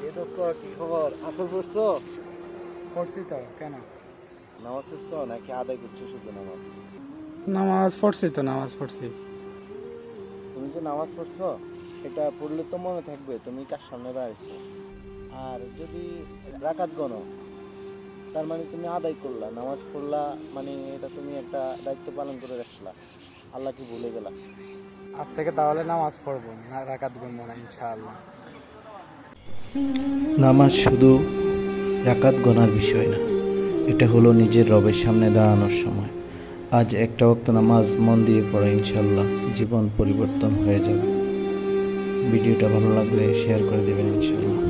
এই দোস্ত কি খবর? আসর পড়ছো? পড়ছি তো, কেন? নামাজ পড়ছো নাকি আদায় করছো শুধু নামাজ? নামাজ পড়ছি তো, নামাজ পড়ছি। তুমি যে নামাজ পড়ছো এটা পড়লে তো মনে থাকবে তুমি কার সামনে দাঁড়াইছো। আর যদি রাকাত গণো তার মানে তুমি আদায় করলা, নামাজ পড়লা, মানে এটা তুমি একটা দায়িত্ব পালন করে রাখলা, আল্লাহকে ভুলে গেলা। আজ থেকে তাহলে নামাজ পড়বো না, রাকাত গুনবো না ইনশাআল্লাহ। নামাজ শুধু রাকাত গণার বিষয় না, এটা হলো নিজের রবের সামনে দাঁড়ানোর সময়। আজ একটা ওয়াক্ত নামাজ মন দিয়ে পড়া, ইনশাল্লাহ জীবন পরিবর্তন হয়ে যাবে। ভিডিওটা ভালো লাগলে শেয়ার করে দেবেন ইনশাল্লাহ।